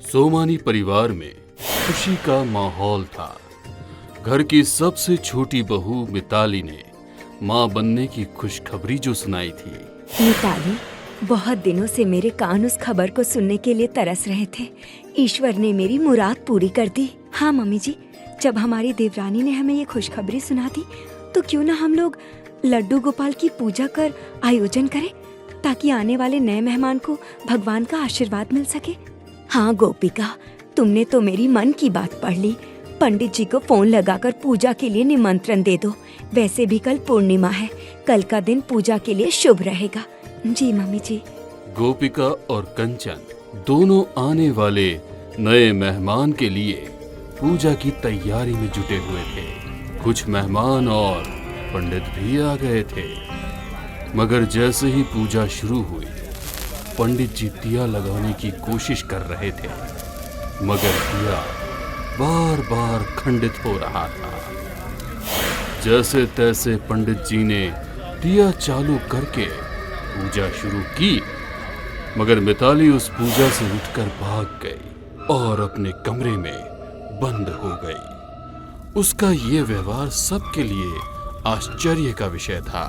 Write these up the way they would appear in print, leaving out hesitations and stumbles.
सोमानी परिवार में खुशी का माहौल था। घर की सबसे छोटी बहू मिताली ने माँ बनने की खुशखबरी जो सुनाई थी। मिताली, बहुत दिनों से मेरे कान उस खबर को सुनने के लिए तरस रहे थे। ईश्वर ने मेरी मुराद पूरी कर दी। हाँ मम्मी जी, जब हमारी देवरानी ने हमें ये खुशखबरी सुना दी तो क्यों ना हम लोग लड्डू गोपाल की पूजा कर आयोजन करें, ताकि आने वाले नए मेहमान को भगवान का आशीर्वाद मिल सके। हाँ गोपिका, तुमने तो मेरी मन की बात पढ़ ली। पंडित जी को फोन लगाकर पूजा के लिए निमंत्रण दे दो। वैसे भी कल पूर्णिमा है, कल का दिन पूजा के लिए शुभ रहेगा। जी मम्मी जी। गोपिका और कंचन दोनों आने वाले नए मेहमान के लिए पूजा की तैयारी में जुटे हुए थे। कुछ मेहमान और पंडित भी आ गए थे, मगर जैसे ही पूजा शुरू हुई, पंडित जी दिया लगाने की कोशिश कर रहे थे, मगर दिया बार बार खंडित हो रहा था। जैसे तैसे पंडित जी ने दिया चालू करके पूजा शुरू की, मगर मिताली उस पूजा से उठकर भाग गई और अपने कमरे में बंद हो गई। उसका ये व्यवहार सबके लिए आश्चर्य का विषय था।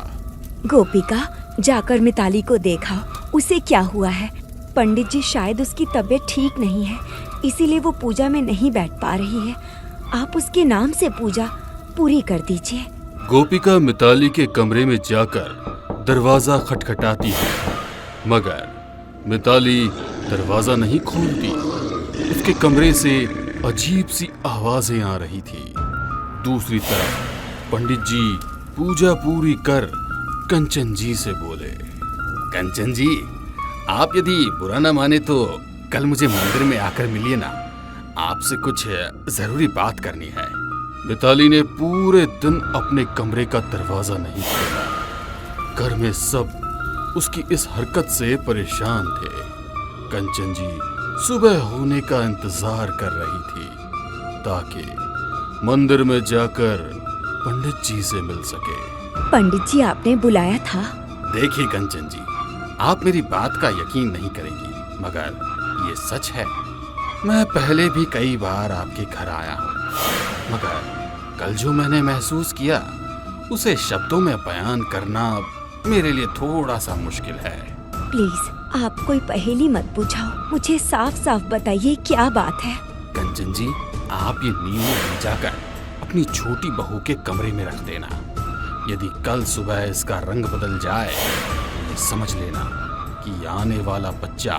गोपिका, जाकर मिताली को देखा, उसे क्या हुआ है। पंडित जी शायद उसकी तबीयत ठीक नहीं है, इसीलिए वो पूजा में नहीं बैठ पा रही है। आप उसके नाम से पूजा पूरी कर दीजिए। गोपिका मिताली के कमरे में जाकर दरवाजा खटखटाती है, मगर मिताली दरवाजा नहीं खोलती। उसके कमरे से अजीब सी आवाजें आ रही थी। दूसरी तरफ पंडित जी पूजा पूरी कर कंचन जी से बोले, कंचन जी, आप यदि बुरा न माने तो कल मुझे मंदिर में आकर मिलिए ना, आपसे कुछ जरूरी बात करनी है। मिताली ने पूरे दिन अपने कमरे का दरवाजा नहीं खोला। घर में सब उसकी इस हरकत से परेशान थे। कंचन जी सुबह होने का इंतजार कर रही थी ताकि मंदिर में जाकर पंडित जी से मिल सके। पंडित जी, आपने बुलाया था? देखिए कंचन जी, आप मेरी बात का यकीन नहीं करेंगी, मगर ये सच है। मैं पहले भी कई बार आपके घर आया हूँ, मगर कल जो मैंने महसूस किया उसे शब्दों में बयान करना मेरे लिए थोड़ा सा मुश्किल है। प्लीज, आप कोई पहेली मत बुझाओ, मुझे साफ साफ बताइए क्या बात है। कंचन जी, आप ये नींबू ले जाकर अपनी छोटी बहू के कमरे में रख देना। यदि कल सुबह इसका रंग बदल जाए तो ये समझ लेना कि आने वाला बच्चा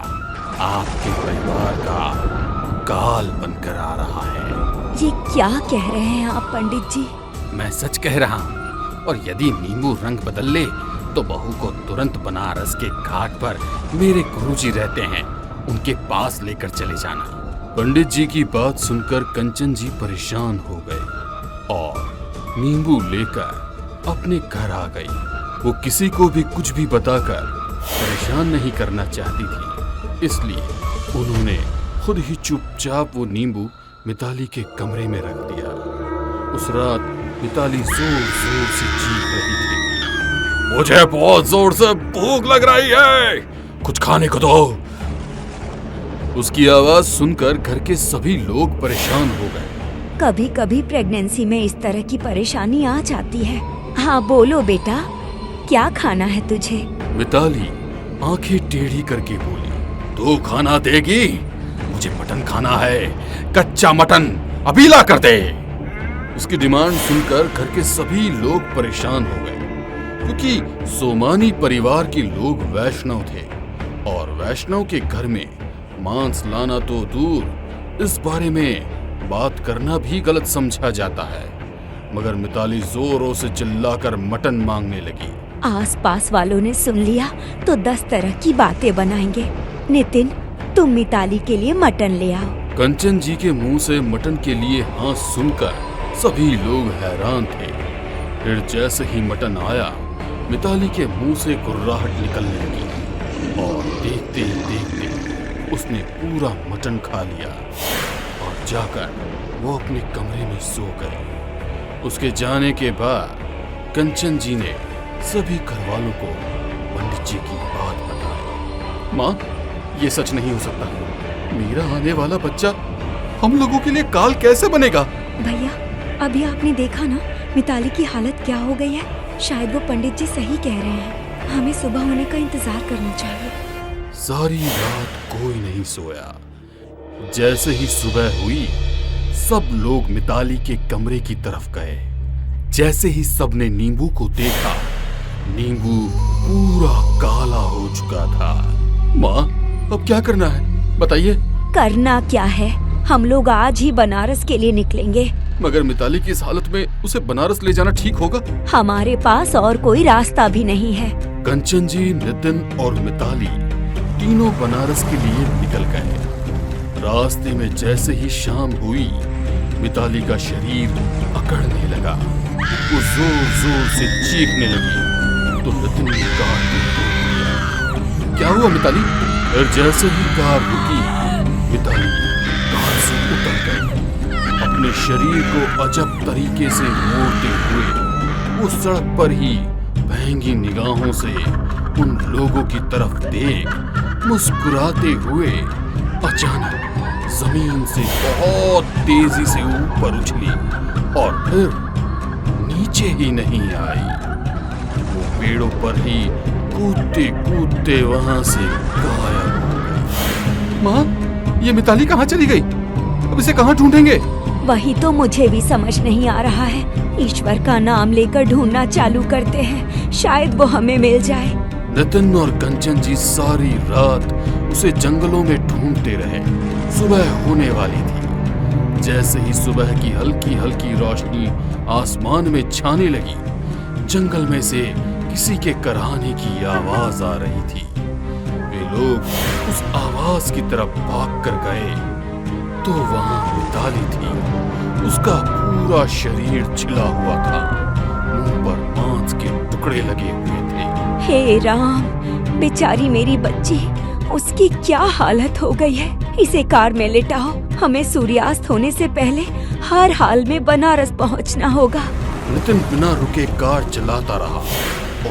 आपके परिवार का काल बनकर आ रहा है। ये क्या कह रहे हैं आप पंडित जी? मैं सच कह रहा हूँ, और यदि नींबू रंग बदल ले तो बहू को तुरंत बनारस के घाट पर मेरे गुरुजी रहते हैं, उनके पास लेकर चले जाना। पंडित जी की बात सुनकर कंचन जी परेशान हो गए और नींबू लेकर अपने घर आ गई। वो किसी को भी कुछ भी बताकर परेशान नहीं करना चाहती थी, इसलिए उन्होंने खुद ही चुपचाप वो नींबू मिताली के कमरे में रख दिया। उस रात मिताली जोर जोर से चीख रही थी, मुझे बहुत जोर से भूख लग रही है, कुछ खाने को दो। उसकी आवाज सुनकर घर के सभी लोग परेशान हो गए। कभी कभी प्रेगनेंसी में इस तरह की परेशानी आ जाती है। हाँ बोलो बेटा, क्या खाना है तुझे? मिताली आंखें टेढ़ी करके बोली, तू खाना देगी? मुझे मटन खाना है, कच्चा मटन अभी ला कर दे। उसकी डिमांड सुनकर घर के सभी लोग परेशान हो गए, क्योंकि सोमानी परिवार के लोग वैष्णव थे और वैष्णव के घर में मांस लाना तो दूर, इस बारे में बात करना भी गलत समझा जाता है। मगर मिताली जोरों से चिल्लाकर मटन मांगने लगी। आसपास वालों ने सुन लिया तो 10 तरह की बातें बनाएंगे। नितिन, तुम मिताली के लिए मटन ले आओ। कंचन जी के मुंह से मटन के लिए हाँ सुनकर सभी लोग हैरान थे। फिर जैसे ही मटन आया, मिताली के मुंह से गुर्राहट निकलने लगी और देखते ही देखते उसने पूरा मटन खा लिया और जाकर वो अपने कमरे में सो गई। उसके जाने के बाद कंचन जी ने सभी घरवालों को पंडित जी की बात बताई। माँ, ये सच नहीं हो सकता। मेरा आने वाला बच्चा हम लोगों के लिए काल कैसे बनेगा? भैया, अभी आपने देखा ना मिताली की हालत क्या हो गई है। शायद वो पंडित जी सही कह रहे हैं, हमें सुबह होने का इंतजार करना चाहिए। सारी रात कोई नहीं सोया। जैसे ही सुबह हुई, सब लोग मिताली के कमरे की तरफ गए। जैसे ही सबने नींबू को देखा, नींबू पूरा काला हो चुका था। माँ, अब क्या करना है बताइए? करना क्या है, हम लोग आज ही बनारस के लिए निकलेंगे। मगर मिताली की इस हालत में उसे बनारस ले जाना ठीक होगा? हमारे पास और कोई रास्ता भी नहीं है। कंचन जी, नितिन और मिताली तीनों बनारस के लिए निकल गए। रास्ते में जैसे ही शाम हुई, मिताली का शरीर अकड़ने लगा। वो जोर जोर से चीखने लगी तो नितिन ने कार को रोक दिया। क्या हुआ मिताली? फिर जैसे ही कार रुकी, मिताली कार से उतर गई। अपने शरीर को अजब तरीके से मोड़ते हुए वो सड़क पर ही महंगी निगाहों से उन लोगों की तरफ देख मुस्कुराते हुए अचानक जमीन से बहुत तेजी से ऊपर उछली और फिर नीचे ही नहीं आई। वो पेड़ों पर ही कूदते कूदते वहां से गायब हो गई। माँ, ये मिताली कहाँ चली गई? अब इसे कहाँ ढूंढेंगे? वही तो मुझे भी समझ नहीं आ रहा है। ईश्वर का नाम लेकर ढूंढना चालू करते हैं, शायद वो हमें मिल जाए। नितिन और कंचन जी सारी रात उसे जंगलों में ढूंढते रहे। सुबह होने वाली थी। जैसे ही सुबह की हल्की हल्की रोशनी आसमान में छाने लगी, जंगल में से किसी के कराहने की आवाज आ रही थी। वे लोग उस आवाज की तरफ भाग कर गए तो वहां मिताली थी। उसका पूरा शरीर छिला हुआ था, मुंह पर मांस के टुकड़े लगे हुए थे। हे राम, बेचारी मेरी बच्ची, उसकी क्या हालत हो गई है। इसे कार में लेटाओ, हमें सूर्यास्त होने से पहले हर हाल में बनारस पहुंचना होगा। नितिन बिना रुके कार चलाता रहा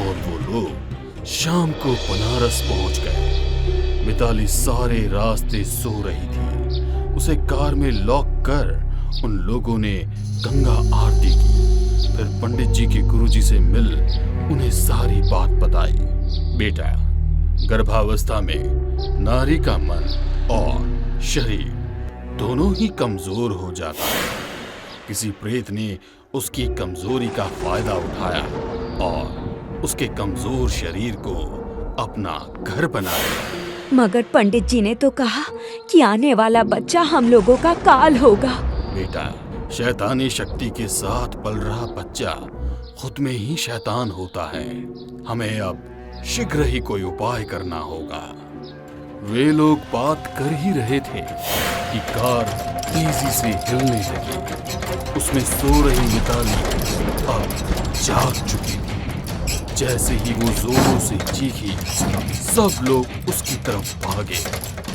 और वो लोग शाम को बनारस पहुंच गए। मिताली सारे रास्ते सो रही थी। उसे कार में लॉक कर उन लोगों ने गंगा आरती की। फिर पंडित जी के गुरुजी से मिल उन्हें सारी बात बताई। बेटा, गर्भावस्था में नारी का मन और शरीर दोनों ही कमजोर हो जाता है। किसी प्रेत ने उसकी कमजोरी का फायदा उठाया और उसके कमजोर शरीर को अपना घर बना लिया। मगर पंडित जी ने तो कहा कि आने वाला बच्चा हम लोगों का काल होगा। बेटा, शैतानी शक्ति के साथ पल रहा बच्चा खुद में ही शैतान होता है। हमें अब शीघ्र ही कोई उपाय करना होगा। वे लोग बात कर ही रहे थे कि कार तेजी से हिलने लगी। उसमें सो रही मिताली अब जाग चुकी थी। जैसे ही वो जोरों से चीखी, सब लोग उसकी तरफ भागे।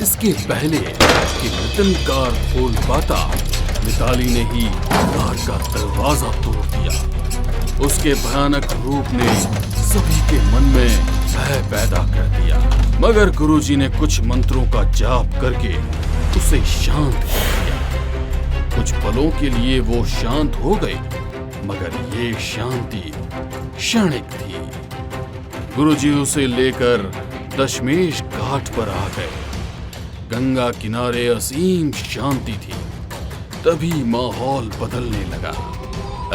इसके पहले कि नितिन कार खोल पाता, मिताली ने ही कार का दरवाजा तोड़ दिया। उसके भयानक रूप ने सभी के मन में भय पैदा कर दिया। मगर गुरुजी ने कुछ मंत्रों का जाप करके उसे शांत कर दिया। कुछ पलों के लिए वो शांत हो गई, मगर ये शांति क्षणिक थी। गुरुजी उसे लेकर दशमेश घाट पर आ गए। गंगा किनारे असीम शांति थी। तभी माहौल बदलने लगा।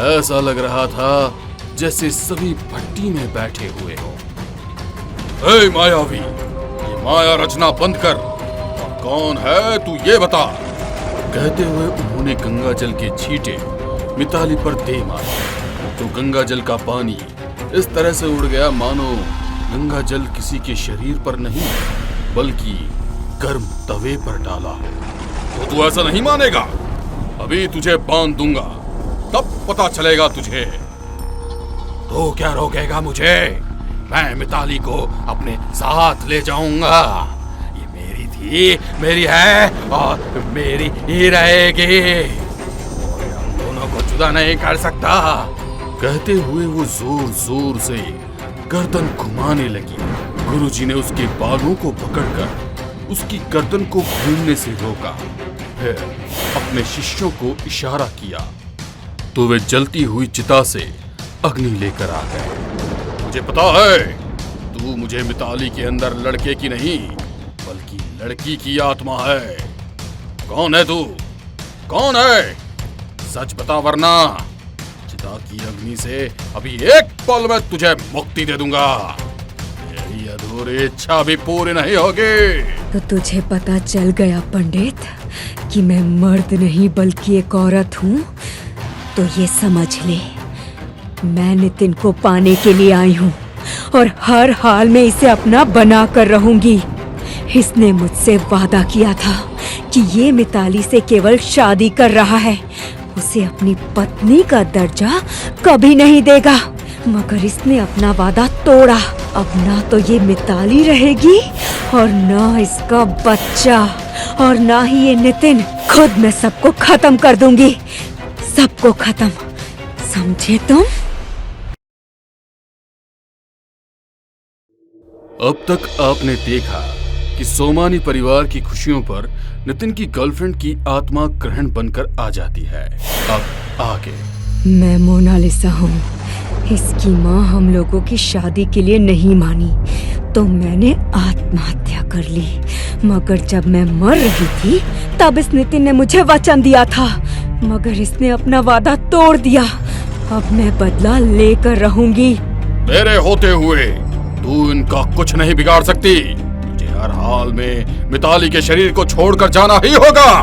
ऐसा लग रहा था जैसे सभी भट्टी में बैठे हुए हो। ए मायावी, ये माया रचना बंद कर। कौन है तू, ये बता। कहते हुए उन्होंने गंगा जल के छींटे मिताली पर दे मारे। तो गंगा जल का पानी इस तरह से उड़ गया मानो गंगा जल किसी के शरीर पर नहीं बल्कि गर्म तवे पर डाला हो। तो तू ऐसा नहीं मानेगा। अभी तुझे बांध दूंगा, तब पता चलेगा तुझे। तो क्या रोकेगा मुझे? मैं मिताली को अपने साथ ले जाऊंगा। ये मेरी थी, मेरी है और मेरी ही रहेगी। हम दोनों को जुदा नहीं कर सकता। कहते हुए वो जोर जोर से गर्दन घुमाने लगी। गुरुजी ने उसके बालों को पकड़कर उसकी गर्दन को घूमने से रोका। फिर अपने शिष्यों को इशारा किया तो वे जलती हुई चिता से अग्नि लेकर आ गए। मुझे पता है तू मुझे मिताली के अंदर लड़के की नहीं बल्कि लड़की की आत्मा है। कौन है तू? कौन है? सच बता वरना चिता की अग्नि से अभी एक पल में तुझे मुक्ति दे दूंगा। तेरी अधूरी इच्छा भी पूरी नहीं होगी। तो तुझे पता चल गया पंडित कि मैं मर्द नहीं बल्कि एक औरत हूँ। तो ये समझ ले, मैं नितिन को पाने के लिए आई हूँ और हर हाल में इसे अपना बना कर रहूंगी। इसने मुझसे वादा किया था कि ये मिताली से केवल शादी कर रहा है, उसे अपनी पत्नी का दर्जा कभी नहीं देगा। मगर इसने अपना वादा तोड़ा। अब ना तो ये मिताली रहेगी और ना इसका बच्चा और ना ही ये नितिन। खुद मैं सबको खत्म कर दूंगी, सबको खत्म, समझे तुम? अब तक आपने देखा कि सोमानी परिवार की खुशियों पर नितिन की गर्लफ्रेंड की आत्मा ग्रहण बनकर आ जाती है। अब आगे। मैं मोनालिसा हूँ। इसकी माँ हम लोगों की शादी के लिए नहीं मानी तो मैंने आत्महत्या कर ली। मगर जब मैं मर रही थी तब इस नितिन ने मुझे वचन दिया था, मगर इसने अपना वादा तोड़ दिया। अब मैं बदला लेकर रहूंगी। मेरे होते हुए तू इनका कुछ नहीं बिगाड़ सकती। तुझे हर हाल में मिताली के शरीर को छोड़कर जाना ही होगा।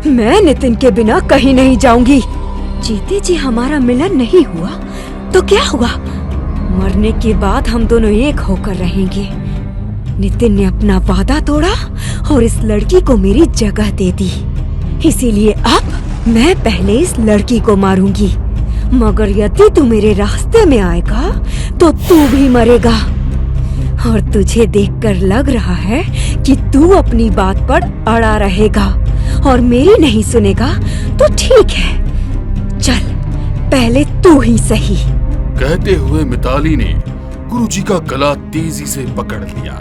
मैं नितिन के बिना कहीं नहीं जाऊंगी। जीते जी हमारा मिलन नहीं हुआ तो क्या हुआ? मरने के बाद हम दोनों एक होकर रहेंगे। नितिन ने अपना वादा तोड़ा और इस लड़की को मेरी जगह दे दी। इसीलिए अब मैं पहले इस लड़की को मारूंगी। मगर यदि तू मेरे रास्ते में आएगा तो तू भी मरेगा। और तुझे देखकर लग रहा है कि तू अपनी बात पर अड़ा रहेगा और मेरी नहीं सुनेगा तो ठीक है, चल पहले तू ही सही। कहते हुए मिताली ने गुरुजी का गला तेजी से पकड़ लिया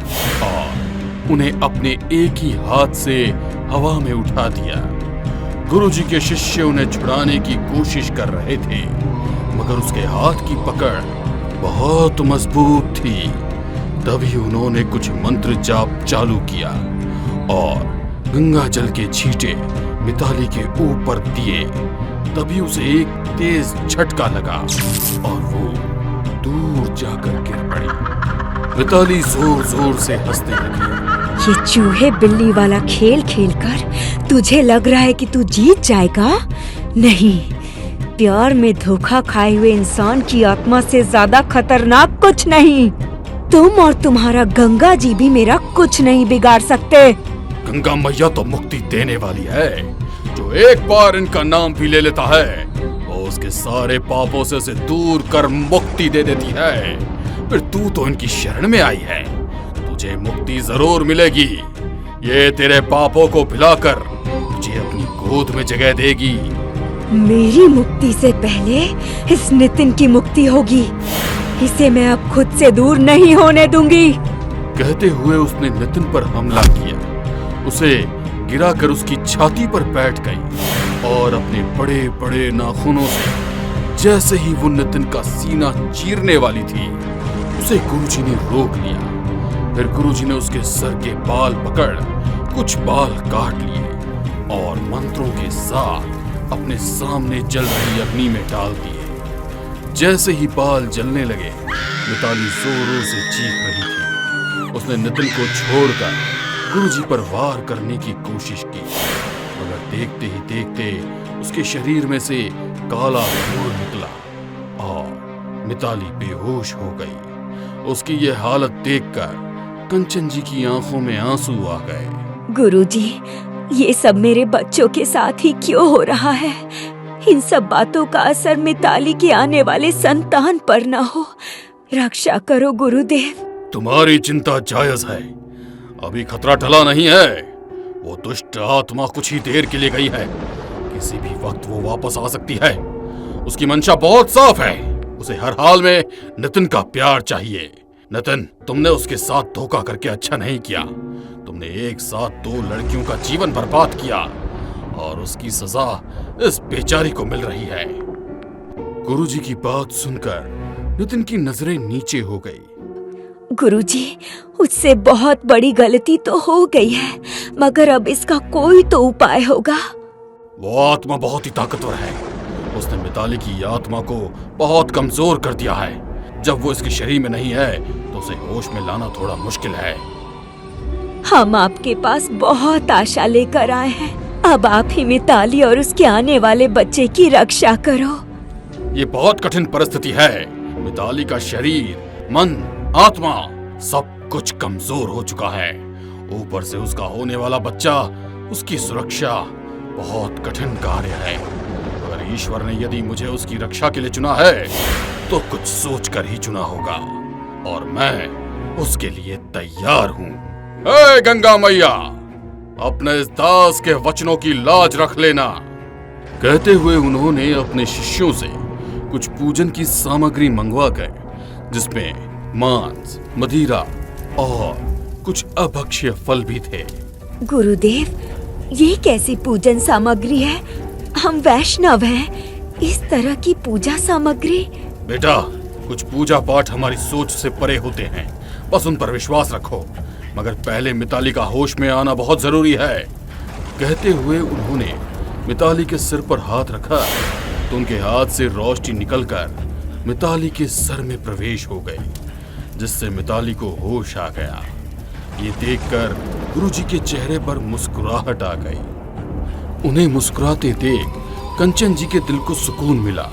और उन्हें अपने एक ही हाथ से हवा में उठा दिया। गुरुजी के शिष्य उन्हें छुड़ाने की कोशिश कर रहे थे, मगर उसके हाथ की पकड़ बहुत मजबूत थी। तभी उन्होंने कुछ मंत्र जाप चालू किया और गंगा जल के छींटे मिताली के ऊपर दिए। तभी उसे एक तेज झटका लगा और वो दूर जाकर गिर पड़ी। मिताली जोर जोर से हंसने लगी। ये चूहे बिल्ली वाला खेल खेलकर तुझे लग रहा है कि तू जीत जाएगा? नहीं, प्यार में धोखा खाए हुए इंसान की आत्मा से ज्यादा खतरनाक कुछ नहीं। तुम और तुम्हारा गंगा जी भी मेरा कुछ नहीं बिगाड़ सकते। गंगा मैया तो मुक्ति देने वाली है। जो एक बार इनका नाम भी ले लेता है वो उसके सारे पापों से उसे दूर कर मुक्ति दे देती है। फिर तू तो इनकी शरण में आई है, तुझे मुक्ति जरूर मिलेगी। ये तेरे पापों को भिलाकर तुझे अपनी गोद में जगह देगी। मेरी मुक्ति से पहले इस नितिन की मुक्ति होगी। इसे मैं अब खुद से दूर नहीं होने दूंगी। कहते हुए उसने नितिन पर हमला किया। उसे गिराकर उसकी छाती पर बैठ गई और अपने बड़े बड़े नाखूनों से जैसे ही वो नितिन का सीना चीरने वाली थी, उसे गुरुजी ने रोक लिया। फिर गुरुजी ने उसके सर के बाल पकड़ कुछ बाल काट लिए और मंत्रों के साथ अपने सामने जल रही अग्नि में डाल दिए। जैसे ही बाल जलने लगे, मिताली जोरों से चीख रही थी। उसने नितिन को छोड़कर गुरुजी पर वार करने की कोशिश की, मगर देखते ही देखते उसके शरीर में से काला धूल निकला और मिताली बेहोश हो गई। उसकी ये हालत देखकर कंचन जी की आंखों में आंसू आ गए। गुरुजी, ये सब मेरे बच्चों के साथ ही क्यों हो रहा है? इन सब बातों का असर मिताली के आने वाले संतान पर न हो। रक्षा करो गुरुदेव। तुम्हारी चिंता जायज है, अभी खतरा टला नहीं है। वो दुष्ट आत्मा कुछ ही देर के लिए गई है, किसी भी वक्त वो वापस आ सकती है। उसकी मंशा बहुत साफ है, उसे हर हाल में नितिन का प्यार चाहिए। नितिन, तुमने उसके साथ धोखा करके अच्छा नहीं किया। तुमने एक साथ 2 लड़कियों का जीवन बर्बाद किया और उसकी सजा इस बेचारी को मिल रही है। गुरुजी की बात सुनकर नितिन की नजरें नीचे हो गई। गुरुजी, उससे बहुत बड़ी गलती तो हो गई है, मगर अब इसका कोई तो उपाय होगा। वो आत्मा बहुत ही ताकतवर है। उसने मिताली की आत्मा को बहुत कमजोर कर दिया है। जब वो इसके शरीर में नहीं है तो उसे होश में लाना थोड़ा मुश्किल है। हम आपके पास बहुत आशा लेकर आए हैं। अब आप ही मिताली और उसके आने वाले बच्चे की रक्षा करो। ये बहुत कठिन परिस्थिति है। मिताली का शरीर, मन, आत्मा सब कुछ कमजोर हो चुका है। ऊपर से उसका होने वाला बच्चा, उसकी सुरक्षा बहुत कठिन कार्य है। अगर ईश्वर ने यदि मुझे उसकी रक्षा के लिए चुना है तो कुछ सोच कर ही चुना होगा और मैं उसके लिए तैयार हूँ। हे गंगा मैया, अपने इस दास के वचनों की लाज रख लेना। कहते हुए उन्होंने अपने शिष्यों से कुछ पूजन की सामग्री मंगवाकर, जिसमें मांस, मदिरा और कुछ अभक्ष्य फल भी थे। गुरुदेव, ये कैसी पूजन सामग्री है? हम वैष्णव हैं। इस तरह की पूजा सामग्री? बेटा, कुछ पूजा पाठ हमारी सोच से परे होते हैं, बस उन पर विश्वास रखो। मगर पहले मिताली का होश में आना बहुत जरूरी है। कहते हुए उन्होंने मिताली के सिर पर हाथ रखा तो उनके हाथ से रोशनी निकलकर मिताली के सर में प्रवेश हो गई, जिससे मिताली को होश आ गया। ये देखकर गुरुजी के चेहरे पर मुस्कुराहट आ गई। उन्हें मुस्कुराते देख कंचन जी के दिल को सुकून मिला।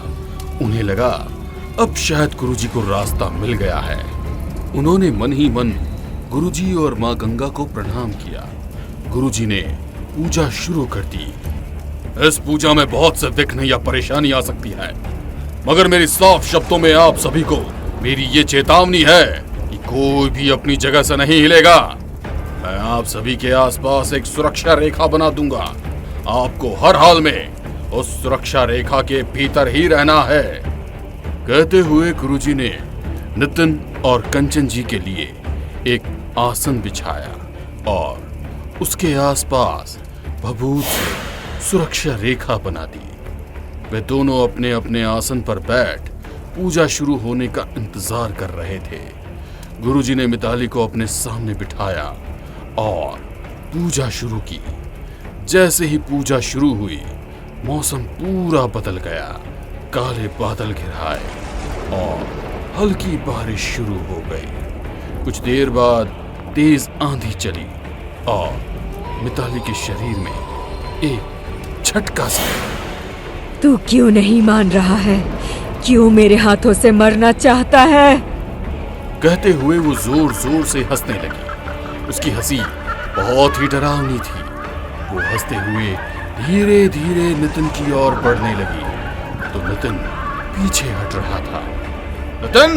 उन्हें लगा अब शायद गुरुजी को रास्ता मिल गया है। उन्होंने मन ही मन गुरुजी और माँ गंगा को प्रणाम किया। गुरुजी ने पूजा शुरू कर दी। इस पूजा में बहुत से विघ्न या परेशानी आ सकती है, मगर मेरी साफ शब्दों में आप सभी को मेरी ये चेतावनी है कि कोई भी अपनी जगह से नहीं हिलेगा। मैं आप सभी के आसपास एक सुरक्षा रेखा बना दूंगा। आपको हर हाल में उस सुरक्षा रेखा के भीतर ही रहना है। कहते हुए गुरुजी ने नितिन और कंचन जी के लिए एक आसन बिछाया और उसके आसपास भभूत से सुरक्षा रेखा बना दी। वे दोनों अपने अपने आसन पर बैठ पूजा शुरू होने का इंतजार कर रहे थे। गुरुजी ने मिताली को अपने सामने बिठाया और पूजा शुरू की। जैसे ही पूजा शुरू हुई, मौसम पूरा बदल गया। काले बादल घिराए और हल्की बारिश शुरू हो गई। कुछ देर बाद तेज आंधी चली और मिताली के शरीर में एक झटका सा। तू क्यों नहीं मान रहा है? क्यों मेरे हाथों से मरना चाहता है? कहते हुए वो जोर जोर से हंसने लगी। उसकी हंसी बहुत ही डरावनी थी। वो हंसते हुए धीरे धीरे नितिन की ओर बढ़ने लगी तो नितिन पीछे हट रहा था। नितिन,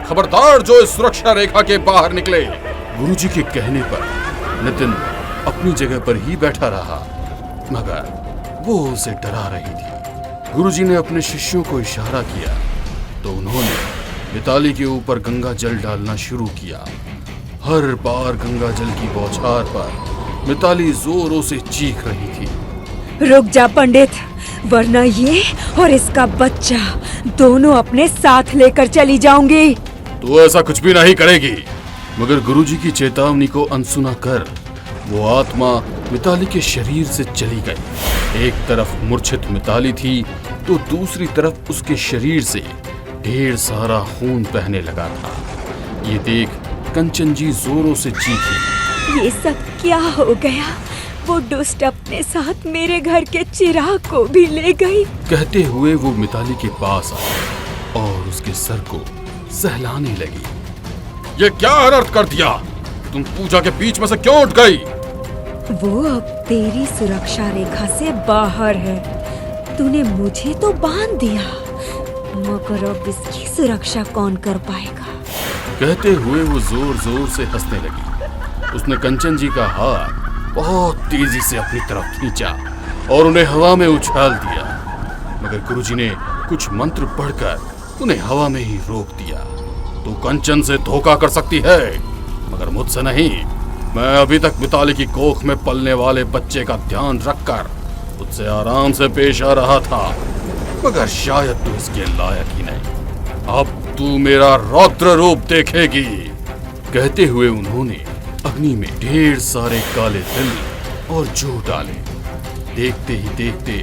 खबरदार जो इस सुरक्षा रेखा के बाहर निकले। गुरुजी के कहने पर नितिन अपनी जगह पर ही बैठा रहा, मगर वो उसे डरा रही थी। गुरुजी ने अपने शिष्यों को इशारा किया तो उन्होंने मिताली के ऊपर गंगा जल डालना शुरू किया। हर बार गंगा जल की बौछार पर मिताली जोरों से चीख रही थी। रुक जा पंडित, वरना ये और इसका बच्चा दोनों अपने साथ लेकर चली जाऊंगी। तू ऐसा कुछ भी नहीं करेगी। मगर गुरुजी की चेतावनी को अनसुना कर वो आत्मा मिताली के शरीर से चली गई। एक तरफ मूर्छित मिताली थी तो दूसरी तरफ उसके शरीर से ढेर सारा खून बहने लगा था। ये देख कंचन जी जोरों से चीखी। ये सब क्या हो गया? वो दुष्ट अपने साथ मेरे घर के चिराग को भी ले गई। कहते हुए वो मिताली के पास आई और उसके सर को सहलाने लगी। ये क्या अनर्थ कर दिया? तुम पूजा के बीच में से क्यों उठ गई? वो अब तेरी सुरक्षा रेखा से बाहर है। तूने मुझे तो बांध दिया, मगर अब इसकी सुरक्षा कौन कर पाएगा? कहते हुए वो जोर जोर से हंसने लगी। उसने कंचन जी का हाथ बहुत तेजी से अपनी तरफ खींचा और उन्हें हवा में उछाल दिया, मगर गुरुजी ने कुछ मंत्र पढ़कर उन्हें हवा में ही रोक दिया। तू कंचन से धोखा कर सकती है, मगर मुझसे नहीं। मैं अभी तक मिताली की कोख में पलने वाले बच्चे का ध्यान रखकर उससे आराम से पेश आ रहा था, मगर शायद तू इसके लायक ही नहीं। अब तू मेरा रौद्र रूप देखेगी। कहते हुए उन्होंने अग्नि में ढेर सारे काले तिल और जौ डाले। देखते ही देखते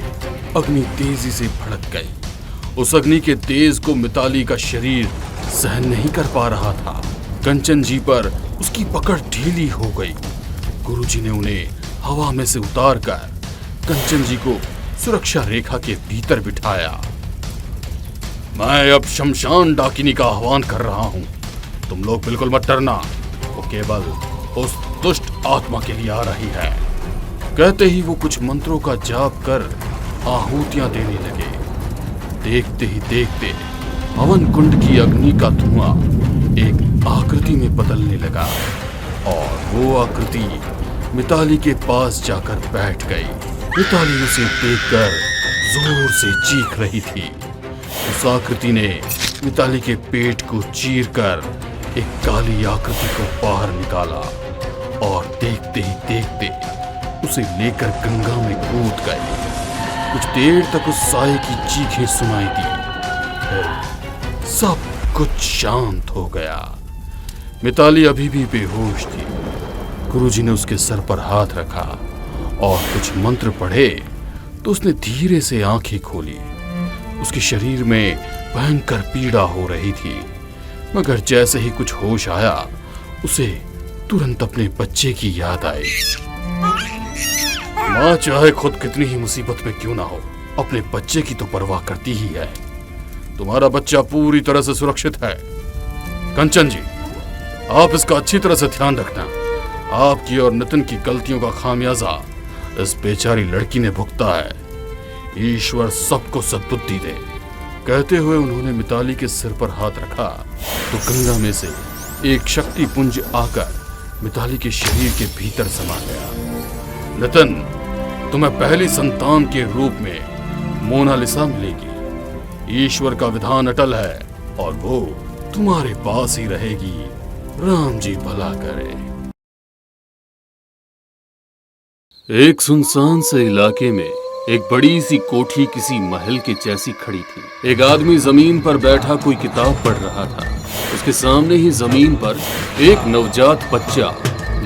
अग्नि तेजी से भड़क गई। उस अग्नि के तेज को मिताली का शरीर सहन नहीं कर पा रहा था। कंचन जी पर उसकी पकड़ ढीली हो गई। गुरुजी ने उन्हें हवा में से उतारकर कंचन जी को सुरक्षा रेखा के भीतर बिठाया। मैं अब शमशान डाकिनी का आह्वान कर रहा हूँ। तुम लोग बिल्कुल मत डरना, वो केवल उस दुष्ट आत्मा के लिए आ रही है। कहते ही वो कुछ मंत्रों का जाप कर आहुतियां देने लगे। देखते ही देखते हवन कुंड की अग्नि का धुआं एक आकृति में बदलने लगा और वो आकृति मिताली के पास जाकर बैठ गई। मिताली उसे देखकर जोर से चीख रही थी। उस आकृति ने मिताली के पेट को चीरकर एक काली आकृति को बाहर निकाला और देखते ही देखते उसे लेकर गंगा में कूद गई। कुछ देर तक उस साये की चीखें सुनाई दी, फिर सब कुछ शांत हो गया। मिताली अभी भी बेहोश थी। गुरुजी ने उसके सर पर हाथ रखा और कुछ मंत्र पढ़े तो उसने धीरे से आंखें खोली। उसके शरीर में भयंकर पीड़ा हो रही थी, मगर जैसे ही कुछ होश आया उसे तुरंत अपने बच्चे की याद आई। माँ चाहे खुद कितनी ही मुसीबत में क्यों ना हो, अपने बच्चे की तो परवाह करती ही है। तुम्हारा बच्चा पूरी तरह से सुरक्षित है। कंचन जी, आप इसका अच्छी तरह से ध्यान रखना। आपकी और नितिन की गलतियों का खामियाजा इस बेचारी लड़की ने भुगता है। ईश्वर सबको सद्बुद्धि दे। कहते हुए उन्होंने मिताली के सिर पर हाथ रखा तो गंगा में से एक शक्ति पुंज आकर मिताली के शरीर के भीतर समा गया। नितिन, तुम्हें पहली संतान के रूप में मोनालिसा मिलेगी। ईश्वर का विधान अटल है और वो तुम्हारे पास ही रहेगी। राम जी भला करे। एक सुनसान से इलाके में एक बड़ी सी कोठी किसी महल के जैसी खड़ी थी। एक आदमी जमीन पर बैठा कोई किताब पढ़ रहा था। उसके सामने ही जमीन पर एक नवजात बच्चा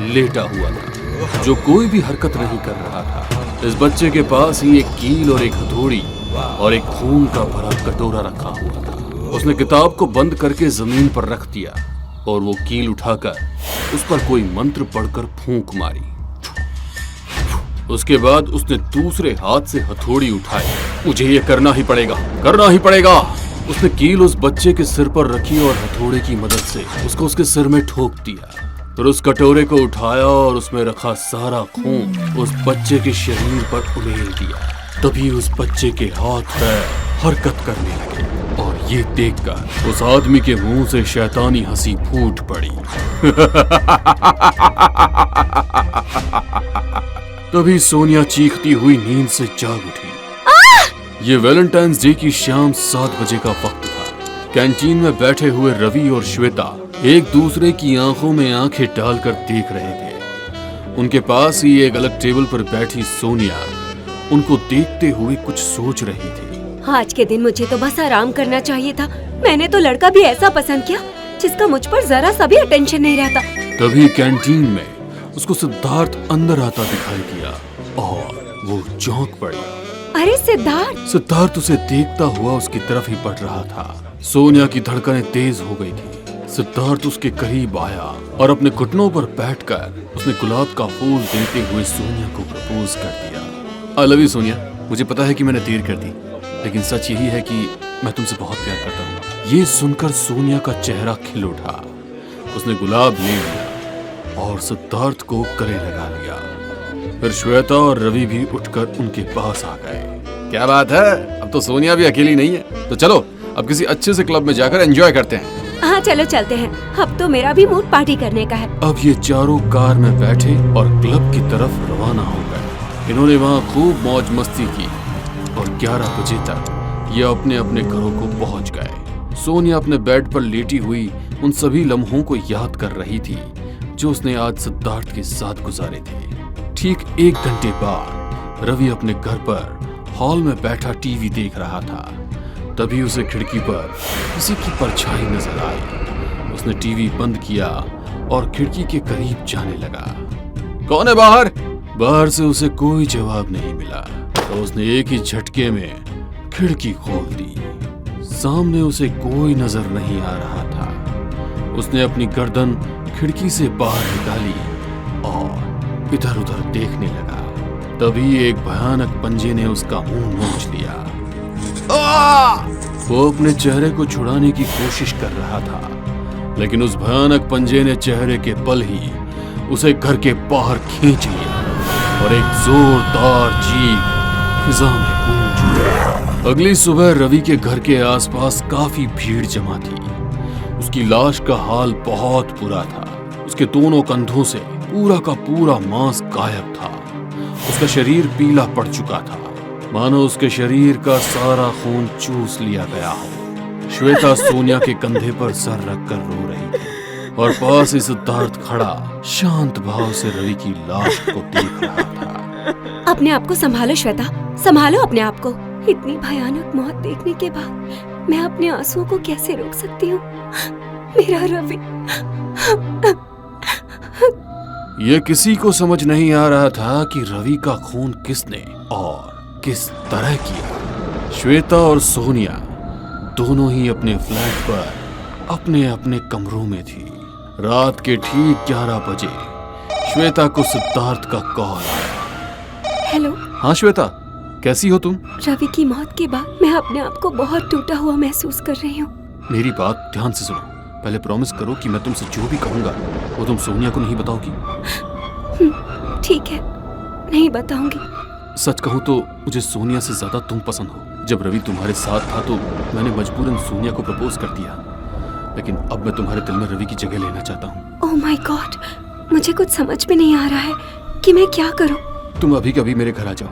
लेटा हुआ था जो कोई भी हरकत नहीं कर रहा था। इस बच्चे के पास ही एक कील और एक हथौड़ी और एक खून का भरा कटोरा रखा हुआ था। उसने किताब को बंद करके जमीन पर रख दिया और वो कील उठाकर उस पर कोई मंत्र पढ़कर फूंक मारी। उसके बाद उसने दूसरे हाथ से हथौड़ी उठाई। मुझे ये करना ही पड़ेगा, करना ही पड़ेगा। उसने कील उस बच्चे के सिर पर रखी और हथौड़े की मदद से उसको उसके सिर में ठोक दिया। फिर उस कटोरे को उठाया और उसमें रखा सारा खून उस बच्चे के शरीर पर उड़ेल दिया। तभी उस बच्चे के हाथ पैर हरकत करने लगे और ये देखकर उस आदमी के मुंह से शैतानी हंसी फूट पड़ी। तभी सोनिया चीखती हुई नींद से जाग उठी। ये वैलेंटाइंस डे की शाम 7 बजे का वक्त था। कैंटीन में बैठे हुए रवि और श्वेता एक दूसरे की आंखों में आंखें डालकर देख रहे थे। उनके पास ही एक अलग टेबल पर बैठी सोनिया उनको देखते हुए कुछ सोच रही थी। आज के दिन मुझे तो बस आराम करना चाहिए था। मैंने तो लड़का भी ऐसा पसंद किया जिसका मुझ पर जरा सा भी अटेंशन नहीं रहता। तभी कैंटीन में उसको सिद्धार्थ अंदर आता दिखाई दिया और वो चौंक पड़ी। अरे सिद्धार्थ! सिद्धार्थ उसे देखता हुआ उसकी तरफ ही बढ़ रहा था। सोनिया की धड़कनें तेज हो गई थी। सिद्धार्थ उसके करीब आया और अपने घुटनों पर बैठकर उसने गुलाब का फूल देते हुए सोनिया को प्रपोज कर दिया। I love you Sonia. मुझे पता है कि मैंने देर कर दी, लेकिन सच यही है कि मैं तुमसे बहुत प्यार करता हूँ। ये सुनकर सोनिया का चेहरा खिल उठा। उसने गुलाब ले लिया और सिद्धार्थ को गले लगा लिया। फिर श्वेता और रवि भी उठकर उनके पास आ गए। क्या बात है, अब तो सोनिया भी अकेली नहीं है। तो चलो अब किसी अच्छे से क्लब में जाकर एंजॉय करते हैं। हाँ चलो चलते हैं। अब तो मेरा भी मूड पार्टी करने का है। अब ये चारों कार में बैठे और क्लब की तरफ रवाना हो गए। इन्होंने वहाँ खूब मौज मस्ती की और 11 बजे तक ये अपने अपने घरों को पहुँच गए। सोनिया अपने बेड पर लेटी हुई उन सभी लम्हों को याद कर रही थी जो उसने आज सिद्धार्थ के साथ गुजारे थे। ठीक 1 घंटे बाद रवि अपने घर पर हॉल में बैठा टीवी देख रहा था। तभी उसे खिड़की पर किसी की परछाई नजर आई। उसने टीवी बंद किया और खिड़की के करीब जाने लगा। कौन है बाहर? बाहर से उसे कोई जवाब नहीं मिला तो उसने एक ही झटके में खिड़की खोल दी। सामने उसे कोई नजर नहीं आ रहा था। उसने अपनी गर्दन खिड़की से बाहर निकाली और इधर उधर देखने लगा। तभी एक भयानक पंजे ने उसका मुंह नोच लिया। वो अपने चेहरे को छुड़ाने की कोशिश कर रहा था, लेकिन उस भयानक पंजे ने चेहरे के पल ही उसे घर के बाहर खींच लिया और एक जोरदार चीख फिजा में गूंज उठी। अगली सुबह रवि के घर के आसपास काफी भीड़ जमा थी। उसकी लाश का हाल बहुत बुरा था। उसके दोनों कंधों से पूरा का पूरा मांस गायब था। उसका शरीर पीला पड़ चुका था, मानो उसके शरीर का सारा खून चूस लिया गया हो। श्वेता सोनिया के कंधे पर सर रखकर रो रही थी और पास ही सिद्धार्थ खड़ा शांत भाव से रवि की लाश को देख रहा था। अपने आप को संभालो श्वेता, संभालो अपने आप को। इतनी भयानक मौत देखने के बाद मैं अपने आंसुओं को कैसे रोक सकती हूँ? मेरा रवि। ये किसी को समझ नहीं आ रहा था कि रवि का खून किसने और किस तरह किया। श्वेता और सोनिया दोनों ही अपने फ्लैट पर अपने अपने कमरों में थी। रात के ठीक 11 बजे श्वेता को सिद्धार्थ का कॉल आया। हेलो। हाँ श्वेता, कैसी हो तुम? रवि की मौत के बाद मैं अपने आप को बहुत टूटा हुआ महसूस कर रही हूँ। मेरी बात ध्यान से सुनो। पहले प्रॉमिस करो कि मैं तुमसे जो भी कहूंगा वो तुम सोनिया को नहीं बताओगी। ठीक है, नहीं बताऊंगी। सच कहूँ तो मुझे सोनिया से ज्यादा तुम पसंद हो। जब रवि तुम्हारे साथ था तो मैंने मजबूरन सोनिया को प्रपोज कर दिया, लेकिन अब मैं तुम्हारे दिल में रवि की जगह लेना चाहता हूँ। ओह माय गॉड, मुझे कुछ समझ में नहीं आ रहा है कि मैं क्या करूँ। तुम अभी कभी मेरे घर आ जाओ,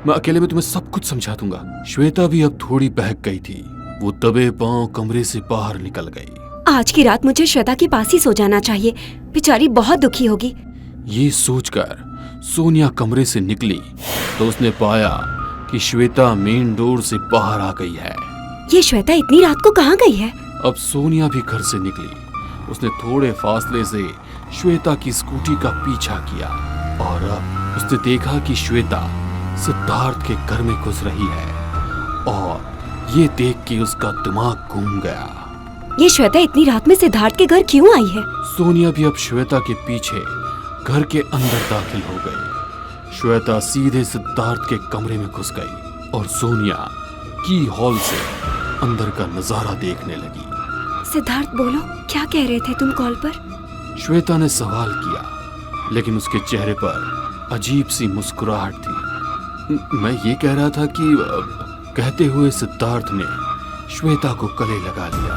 मैं अकेले में तुम्हें सब कुछ समझा दूंगा। श्वेता भी अब थोड़ी बहक गई थी। वो दबे पांव कमरे से बाहर निकल गई। आज की रात मुझे श्वेता के पास ही सो जाना चाहिए, बेचारी बहुत दुखी होगी। ये सोचकर सोनिया कमरे से निकली तो उसने पाया कि श्वेता मेन डोर से बाहर आ गई है। ये श्वेता इतनी रात को कहाँ गई है? अब सोनिया भी घर से निकली। उसने थोड़े फासले से श्वेता की स्कूटी का पीछा किया और अब उसने देखा कि श्वेता सिद्धार्थ के घर में घुस रही है और ये देख के उसका दिमाग घूम गया। ये श्वेता इतनी रात में सिद्धार्थ के घर क्यों आई है? सोनिया भी अब श्वेता के पीछे घर के अंदर दाखिल हो गई। श्वेता सीधे सिद्धार्थ के कमरे में घुस गई और सोनिया की हॉल से अंदर का नजारा देखने लगी। सिद्धार्थ बोलो, क्या कह रहे थे तुम कॉल पर? श्वेता ने सवाल किया, लेकिन उसके चेहरे पर अजीब सी मुस्कुराहट थी। मैं ये कह रहा था कि कहते हुए सिद्धार्थ ने श्वेता को गले लगा लिया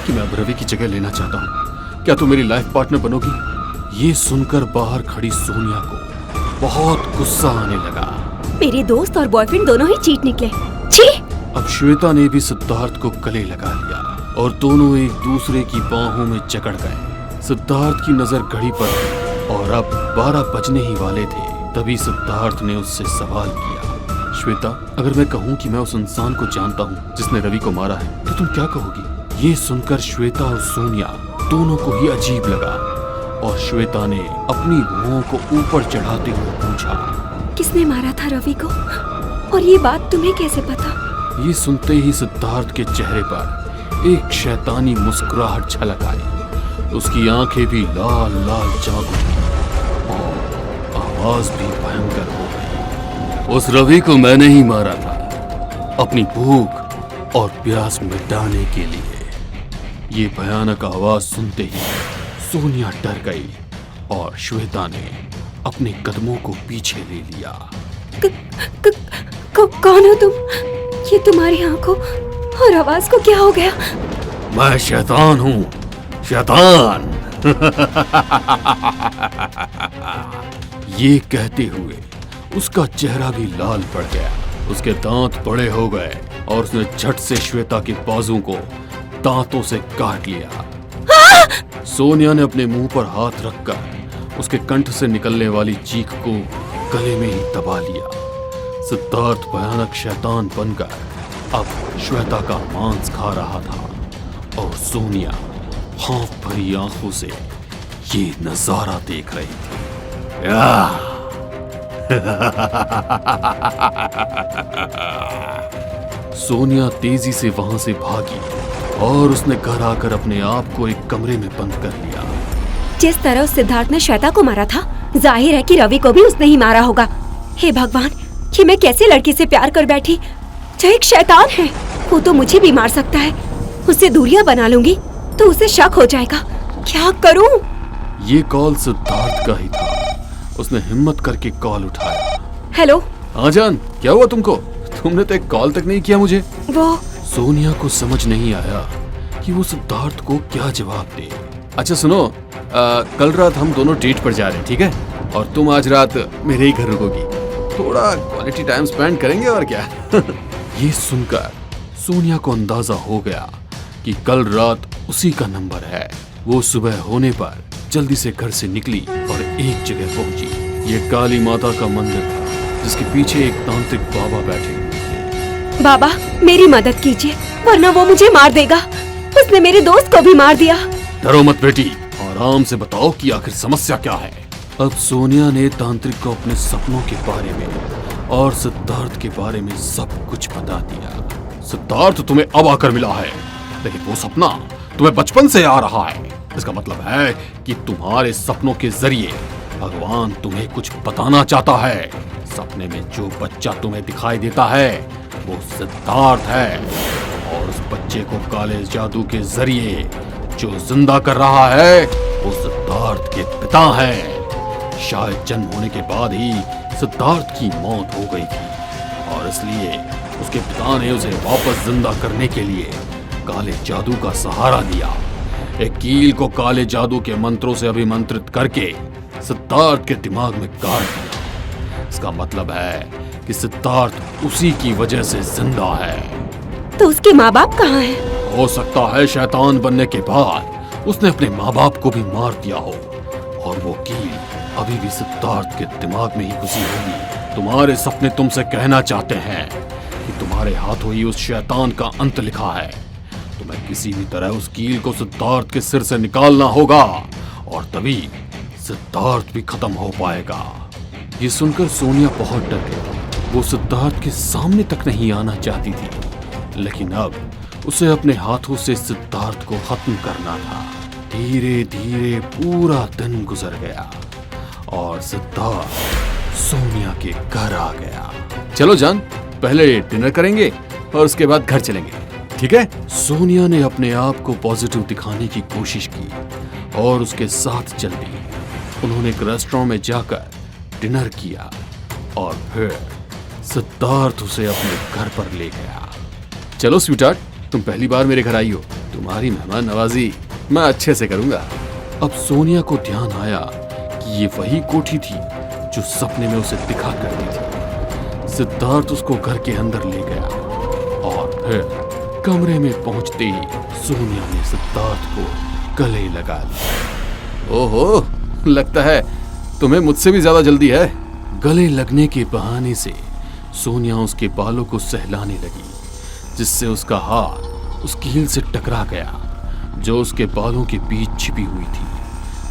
कि मैं अब रवि की जगह लेना चाहता हूँ। क्या तुम मेरी लाइफ पार्टनर बनोगी? ये सुनकर बाहर खड़ी सोनिया को बहुत गुस्सा आने लगा। मेरे दोस्त और बॉयफ्रेंड दोनों ही चीट निकले। छी! अब श्वेता ने भी सिद्धार्थ को गले लगा लिया और दोनों एक दूसरे की बाहों में जकड़ गए। सिद्धार्थ की नजर घड़ी पर थी और अब 12 बजने ही वाले थे। तभी सिद्धार्थ ने उससे सवाल किया, श्वेता, अगर मैं कहूँ कि मैं उस इंसान को जानता हूँ जिसने रवि को मारा है तो तुम क्या कहोगी? ये सुनकर श्वेता और सोनिया दोनों को ही अजीब लगा और श्वेता ने अपनी भुओं को ऊपर चढ़ाते हुए पूछा, किसने मारा था रवि को और ये बात तुम्हें कैसे पता? ये सुनते ही सिद्धार्थ के चेहरे पर एक शैतानी मुस्कुराहट झलक आई। उसकी आंखें भी लाल लाल जाग उठी और आवाज भी भयंकर हो गई। उस रवि को मैंने ही मारा था, अपनी भूख और प्यास मिटाने के लिए। ये भयानक आवाज सुनते ही सोनिया डर गई और श्वेता ने अपने कदमों को पीछे ले लिया। कौन हो तुम? ये तुम्हारी आंखों और आवाज को क्या हो गया? मैं शैतान हूँ, शैतान। ये कहते हुए उसका चेहरा भी लाल पड़ गया, उसके दांत बड़े हो गए और उसने झट से श्वेता के बाजू को दांतों से काट लिया। सोनिया ने अपने मुंह पर हाथ रखकर उसके कंठ से निकलने वाली चीख को गले में ही दबा लिया। सिद्धार्थ भयानक शैतान बनकर अब श्वेता का मांस खा रहा था और सोनिया खौफ भरी आंखों से ये नजारा देख रही थी। सोनिया तेजी से वहां से भागी और उसने घर आकर अपने आप को एक कमरे में बंद कर लिया। जिस तरह उस सिद्धार्थ ने श्वेता को मारा था, जाहिर है कि रवि को भी उसने ही मारा होगा। हे भगवान, ये मैं कैसे लड़की से प्यार कर बैठी जो एक शैतान है। वो तो मुझे भी मार सकता है। उससे दूरियां बना लूंगी तो उसे शक हो जाएगा। क्या करूं? ये कॉल सिद्धार्थ का ही था। उसने हिम्मत करके कॉल उठाया। हेलो। हाँ जान, क्या हुआ तुमको? तुमने तो एक कॉल तक नहीं किया मुझे। वो सोनिया को समझ नहीं आया कि वो सिद्धार्थ को क्या जवाब दे। अच्छा सुनो, कल रात हम दोनों डेट पर जा रहे हैं, ठीक है? और तुम आज रात मेरे ही घर रुकोगी। थोड़ा क्वालिटी टाइम स्पेंड करेंगे और क्या। ये सुनकर सोनिया को अंदाजा हो गया कि कल रात उसी का नंबर है। वो सुबह होने पर जल्दी से घर से निकली और एक जगह पहुंची। ये काली माता का मंदिर था जिसके पीछे एक तांत्रिक बाबा बैठे हुए थे। बाबा, मेरी मदद कीजिए वरना वो मुझे मार देगा। उसने मेरे दोस्त को भी मार दिया। डरो मत बेटी, आराम से बताओ कि आखिर समस्या क्या है। अब सोनिया ने तांत्रिक को अपने सपनों के बारे में और सिद्धार्थ के बारे में सब कुछ बता दिया। सिद्धार्थ तुम्हें अब आकर मिला है, लेकिन वो सपना तुम्हें बचपन से आ रहा है। इसका मतलब है कि तुम्हारे सपनों के जरिए भगवान तुम्हें कुछ बताना चाहता है। सपने में जो बच्चा तुम्हें दिखाई देता है वो सिद्धार्थ है, और उस बच्चे को काले जादू के जरिए जो जिंदा कर रहा है वो सिद्धार्थ के पिता हैं। शायद जन्म होने के बाद ही सिद्धार्थ की मौत हो गई थी और इसलिए उसके पिता ने उसे वापस जिंदा करने के लिए काले जादू का सहारा दिया। एक कील को काले जादू के मंत्रों से अभिमंत्रित करके सिद्धार्थ के दिमाग में गाड़ दिया। इसका मतलब है कि सिद्धार्थ उसी की वजह से जिंदा है। तो उसके माँ बाप कहाँ हैं? हो सकता है शैतान बनने के बाद उसने अपने माँ बाप को भी मार दिया हो और वो कील अभी भी सिद्धार्थ के दिमाग में ही घुसी होगी। तुम्हारे सपने तुमसे कहना चाहते हैं कि तुम्हारे हाथों ही उस शैतान का अंत लिखा है। तुम्हें किसी भी तरह उस कील को सिद्धार्थ के सिर से निकालना होगा और तभी सिद्धार्थ भी खत्म हो पाएगा। ये सुनकर सोनिया बहुत डर गई। वो सिद्धार्थ के सामने तक नहीं आना चाहती थी, लेकिन अब उसे अपने हाथों से सिद्धार्थ को खत्म करना था। धीरे धीरे पूरा दिन गुजर गया और सिद्धार्थ सोनिया के घर आ गया। चलो जान, पहले डिनर करेंगे और उसके बाद घर चलेंगे, ठीक है? सोनिया ने अपने आप को पॉजिटिव दिखाने की कोशिश की और उसके साथ चल दी। उन्होंने एक रेस्टोरेंट में जाकर डिनर किया और फिर सिद्धार्थ उसे अपने घर पर ले गया। चलो स्वीटहार्ट, तुम पहली बार मेरे घर आई हो, तुम्हारी मेहमान नवाजी मैं अच्छे से करूंगा। अब सोनिया को ध्यान आया कि ये वही कोठी थी जो सपने में उसे दिखा करती थी। सिद्धार्थ उसको घर के अंदर ले गया और फिर कमरे में पहुंचते ही सोनिया ने सिद्धार्थ को गले लगा लिया। ओहो, लगता है तुम्हें मुझसे भी ज्यादा जल्दी है। गले लगने के बहाने से सोनिया उसके बालों को सहलाने लगी, जिससे उसका हाथ उस कील से टकरा गया जो उसके बालों के बीच छिपी हुई थी।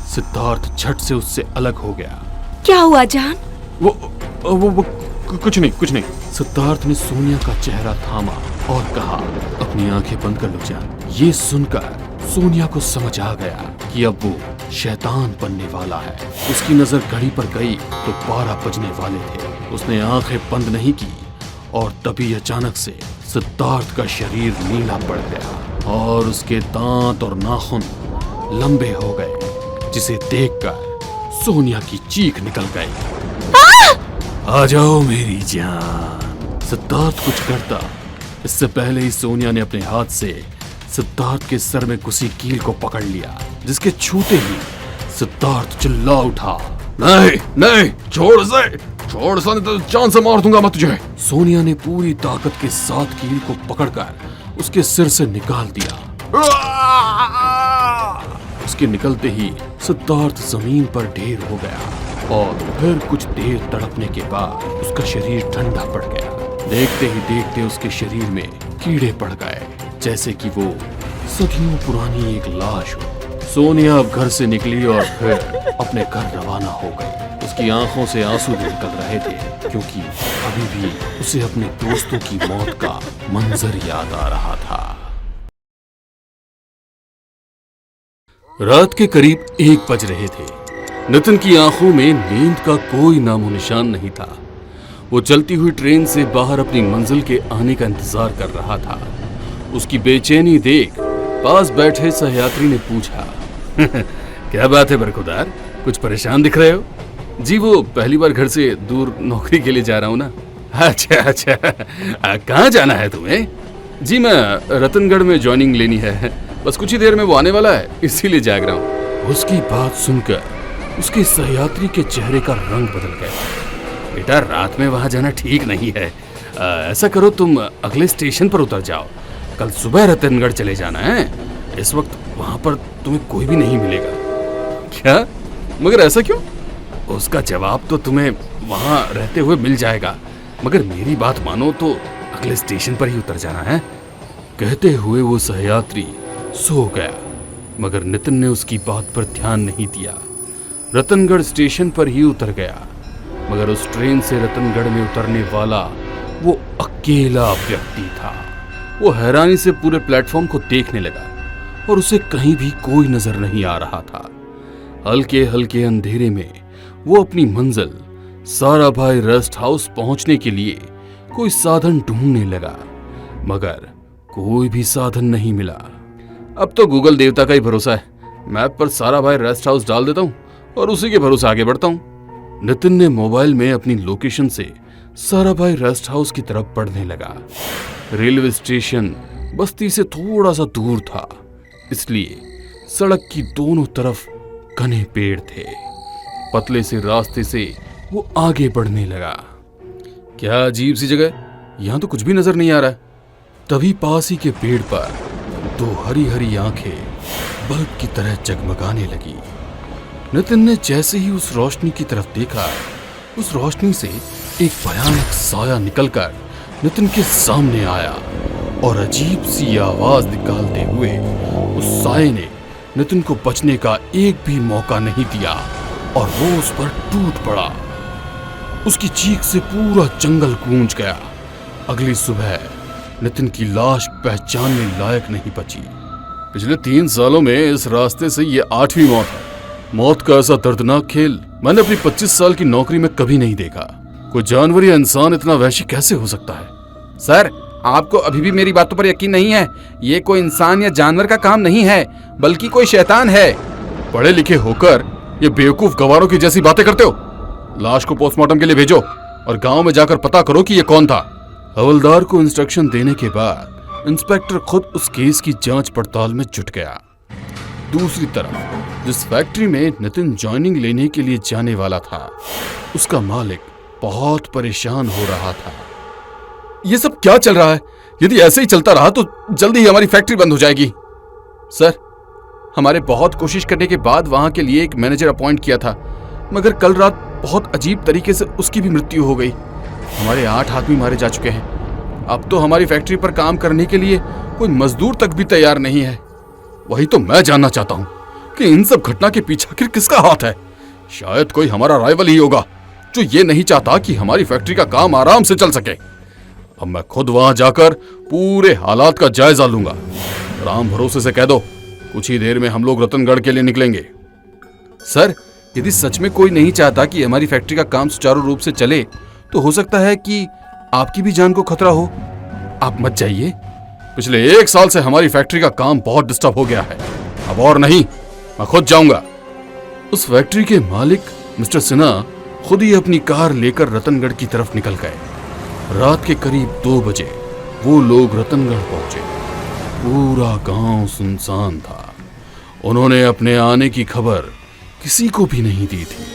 सिद्धार्थ झट से उससे अलग हो गया। क्या हुआ जान? वो कुछ नहीं। सिद्धार्थ ने सोनिया का चेहरा थामा और कहा, अपनी आंखें बंद कर लो जान। ये सुनकर सोनिया को समझ आ गया कि अब वो शैतान बनने वाला है। उसकी नजर घड़ी पर गई तो 12 बजने वाले थे। उसने आंखें बंद नहीं की और तभी अचानक से सिद्धार्थ का शरीर नीला पड़ गया और उसके दांत और नाखून लंबे हो गए, जिसे देखकर सोनिया की चीख निकल गई। आ जाओ मेरी जान। सिद्धार्थ कुछ करता इससे पहले ही सोनिया ने अपने हाथ से सिद्धार्थ के सर में घुसी कील को पकड़ लिया, जिसके छूते ही सिद्धार्थ चिल्ला उठा, नहीं, छोड़ से नहीं तो जान से मार दूंगा मैं तुझे। सोनिया ने पूरी ताकत के साथ कील को पकड़कर उसके सिर से निकाल दिया। उसके निकलते ही सिद्धार्थ जमीन पर ढेर हो गया और फिर कुछ देर तड़पने के बाद उसका शरीर ठंडा पड़ गया। देखते ही देखते उसके शरीर में कीड़े पड़ गए, जैसे कि वो सदियों पुरानी एक लाश हो। सोनिया अब घर से निकली और फिर अपने घर रवाना हो गई। उसकी आंखों से आंसू भी निकल रहे थे, क्योंकि अभी भी उसे अपने दोस्तों की मौत का मंजर याद आ रहा था। रात के करीब 1 बज रहे थे। नितिन की आंखों में नींद का कोई नामो निशान नहीं था। वो चलती हुई ट्रेन से बाहर अपनी मंजिल के आने का इंतजार कर रहा था। उसकी बेचैनी देख पास बैठे सहयात्री ने पूछा, क्या बात है बरखुदार, कुछ परेशान दिख रहे हो? जी वो पहली बार घर से दूर नौकरी के लिए जा रहा हूँ ना। अच्छा, कहाँ जाना है तुम्हें? जी मैं रतनगढ़ में ज्वाइनिंग लेनी है, बस कुछ ही देर में वो आने वाला है, इसीलिए जाग रहा हूँ। उसकी बात सुनकर उसके सहयात्री के चेहरे का रंग बदल गया। बेटा रात में वहां जाना ठीक नहीं है। ऐसा करो तुम अगले स्टेशन पर उतर जाओ, कल सुबह रतनगढ़ चले जाना है। इस वक्त वहां पर तुम्हें कोई भी नहीं मिलेगा। क्या? मगर ऐसा क्यों? उसका जवाब तो तुम्हें वहां रहते हुए मिल जाएगा, मगर मेरी बात मानो तो अगले स्टेशन पर ही उतर जाना है। कहते हुए वो सहयात्री सो गया, मगर नितिन ने उसकी बात पर ध्यान नहीं दिया। रतनगढ़ स्टेशन पर ही उतर गया, मगर उस ट्रेन से रतनगढ़ में उतरने वाला वो अकेला व्यक्ति था। वो हैरानी से पूरे प्लेटफॉर्म को देखने लगा और उसे कहीं भी कोई नजर नहीं आ रहा था। हल्के हल्के अंधेरे में वो अपनी मंजिल साराभाई रेस्ट हाउस पहुंचने के लिए कोई साधन ढूंढने लगा, मगर कोई भी साधन नहीं मिला। अब तो गूगल देवता का ही भरोसा है, मैप पर साराभाई रेस्ट हाउस डाल देता हूँ और उसी के भरोसे आगे बढ़ता हूँ। नितिन ने मोबाइल में अपनी लोकेशन से साराभाई रेस्ट हाउस की तरफ बढ़ने लगा। रेलवे स्टेशन बस्ती से थोड़ा सा दूर था, इसलिए सड़क की दोनों तरफ घने पेड़ थे। पतले से रास्ते से वो आगे बढ़ने लगा। क्या अजीब सी जगह, यहाँ तो कुछ भी नजर नहीं आ रहा है। तभी पास ही के पेड़ पर 2 हरी हरी आंखें बल्ब की तरह जगमगाने लगी। नितिन ने जैसे ही उस रोशनी की तरफ देखा, उस रोशनी से एक भयानक साया निकलकर नितिन के सामने आया और अजीब सी आवाज निकालते हुए उस साये ने नितिन को बचने का एक भी मौका नहीं दिया और वो उस पर टूट पड़ा। उसकी चीख से पूरा जंगल गूंज गया। अगली सुबह नितिन की लाश पहचानने लायक नहीं बची। पिछले 3 सालों में इस रास्ते से ये 8वीं मौत है। मौत का ऐसा दर्दनाक खेल मैंने अपनी 25 साल की नौकरी में कभी नहीं देखा। कोई जानवर या इंसान इतना वहशी कैसे हो सकता है? सर, आपको अभी भी मेरी बातों पर यकीन नहीं है। ये कोई इंसान या जानवर का काम नहीं है, बल्कि कोई शैतान है। पढ़े लिखे होकर ये बेवकूफ गवारों की जैसी बातें करते हो। लाश को पोस्टमार्टम के लिए भेजो और गांव में जाकर पता करो कि ये कौन था। हवलदार को इंस्ट्रक्शन देने के बाद इंस्पेक्टर खुद उस केस की जांच पड़ताल में जुट गया। दूसरी तरफ जिस फैक्ट्री में नितिन ज्वाइनिंग लेने के लिए जाने वाला था, उसका मालिक बहुत परेशान हो रहा था। ये सब क्या चल रहा है? यदि ऐसे ही चलता रहा तो जल्दी ही हमारी फैक्ट्री बंद हो जाएगी। सर, हमारे बहुत कोशिश करने के बाद वहां के लिए एक मैनेजर अपॉइंट किया था, मगर कल रात बहुत अजीब तरीके से उसकी भी मृत्यु हो गई। हमारे 8 आदमी मारे जा चुके हैं। अब तो हमारी फैक्ट्री पर काम करने के लिए कोई मजदूर तक भी तैयार नहीं है। वही तो मैं जानना चाहता हूँ कि इन सब घटना के पीछे आखिर किसका हाथ है। शायद कोई हमारा राइवल ही होगा जो ये नहीं चाहता कि हमारी फैक्ट्री का काम आराम से चल सके। अब मैं खुद वहां जाकर पूरे हालात का जायजा लूंगा। राम भरोसे से कह दो, कुछ ही देर में हम लोग रतनगढ़ के लिए निकलेंगे। सर, यदि सच में कोई नहीं चाहता कि हमारी फैक्ट्री का काम सुचारू रूप से चले, तो हो सकता है कि आपकी भी जान को खतरा हो। आप मत जाइए। पिछले 1 साल से हमारी फैक्ट्री का काम बहुत डिस्टर्ब हो गया है। अब और नहीं, मैं खुद जाऊंगा। उस फैक्ट्री के मालिक मिस्टर सिन्हा खुद ही अपनी कार लेकर रतनगढ़ की तरफ निकल गए। रात के करीब 2 बजे वो लोग रतनगढ़ पहुंचे। पूरा गांव सुनसान था। उन्होंने अपने आने की खबर किसी को भी नहीं दी थी,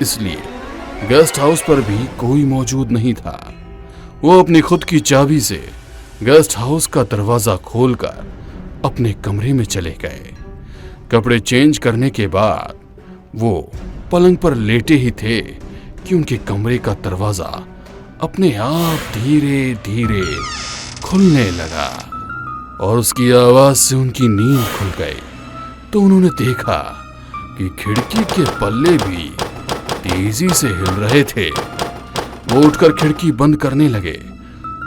इसलिए गेस्ट हाउस पर भी कोई मौजूद नहीं था। वो अपनी खुद की चाबी से गेस्ट हाउस का दरवाजा खोलकर अपने कमरे में चले गए। कपड़े चेंज करने के बाद वो पलंग पर लेटे ही थे कि उनके कमरे का दरवाजा अपने आप धीरे धीरे खुलने लगा और उसकी आवाज से उनकी नींद खुल गई। तो उन्होंने देखा कि खिड़की के पल्ले भी तेजी से हिल रहे थे। वो उठकर खिड़की बंद करने लगे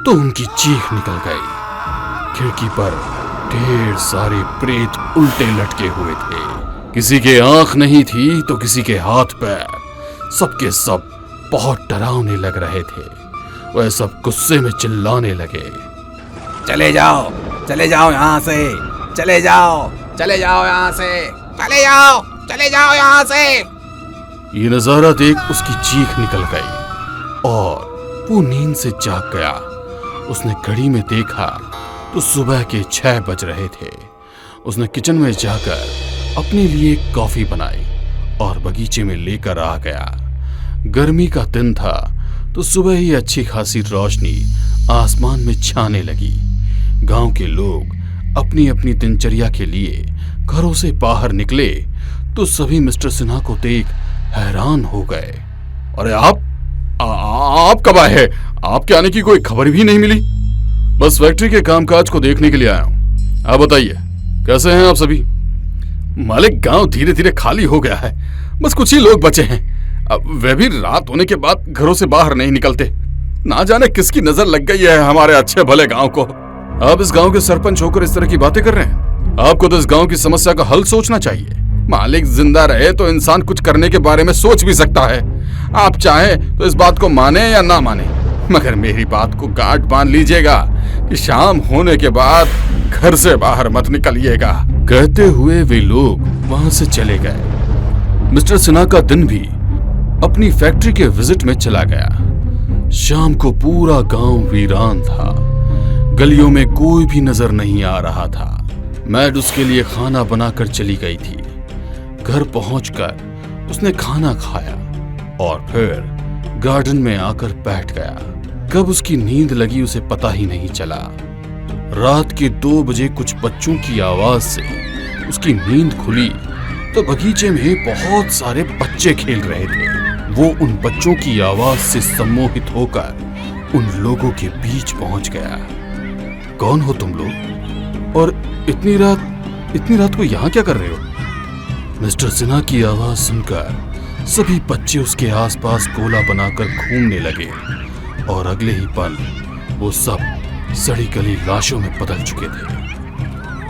तो उनकी चीख निकल गई। खिड़की पर ढेर सारे प्रेत उल्टे लटके हुए थे। किसी के आंख नहीं थी तो किसी के हाथ पैर, सबके सब बहुत डरावने लग रहे थे। वह सब गुस्से में चिल्लाने लगे, चले जाओ यहाँ से, चले जाओ यहाँ से, चले जाओ यहाँ से। ये नजारा देख उसकी चीख निकल गई और वो नींद से जाग गया। उसने घड़ी में देखा तो सुबह के 6 बज रहे थे। उसने किचन में जाकर अपने लिए कॉफी बनाई और बगीचे में लेकर आ गया। गर्मी का दिन था तो सुबह ही अच्छी खासी रोशनी आसमान में छाने लगी। गांव के लोग अपनी अपनी दिनचर्या के लिए घरों से बाहर निकले तो सभी मिस्टर सिन्हा को देख हैरान हो गए। अरे आप कब आए हैं? आपके आने की कोई खबर भी नहीं मिली। बस फैक्ट्री के कामकाज को देखने के लिए आया हूँ। आप बताइए कैसे हैं आप सभी? मालिक, गांव धीरे धीरे खाली हो गया है, बस कुछ ही लोग बचे हैं। अब वे भी रात होने के बाद घरों से बाहर नहीं निकलते। ना जाने किसकी नजर लग गई है हमारे अच्छे भले गांव को। आप इस गांव के सरपंच होकर इस तरह की बातें कर रहे हैं। आपको तो इस गांव की समस्या का हल सोचना चाहिए। मालिक जिंदा रहे तो इंसान कुछ करने के बारे में सोच भी सकता है। आप चाहें तो इस बात को माने या ना माने, मगर मेरी बात को गांठ बांध लीजिएगा कि शाम होने के बाद घर से बाहर मत निकलिएगा। कहते हुए वे लोग वहां से चले गए। मिस्टर सिन्हा का दिन भी अपनी फैक्ट्री के विजिट में चला गया। शाम को पूरा गांव वीरान था। गलियों में कोई भी नजर नहीं आ रहा था। मैड उसके लिए खाना बनाकर चली गई थी। घर पहुंचकर उसने खाना खाया और फिर गार्डन में आकर बैठ गया। कब उसकी नींद लगी उसे पता ही नहीं चला। रात के 2 बजे कुछ बच्चों की आवाज से उसकी नींद खुली तो बगीचे में बहुत सारे बच्चे खेल रहे थे। वो उन बच्चों की आवाज से सम्मोहित होकर उन लोगों के बीच पहुंच गया। कौन हो तुम लोग और इतनी रात को यहाँ क्या कर रहे हो? मिस्टर सिन्हा की आवाज सुनकर सभी बच्चे उसके आसपास गोला बनाकर घूमने लगे और अगले ही पल वो सब सड़ी गली लाशों में बदल चुके थे।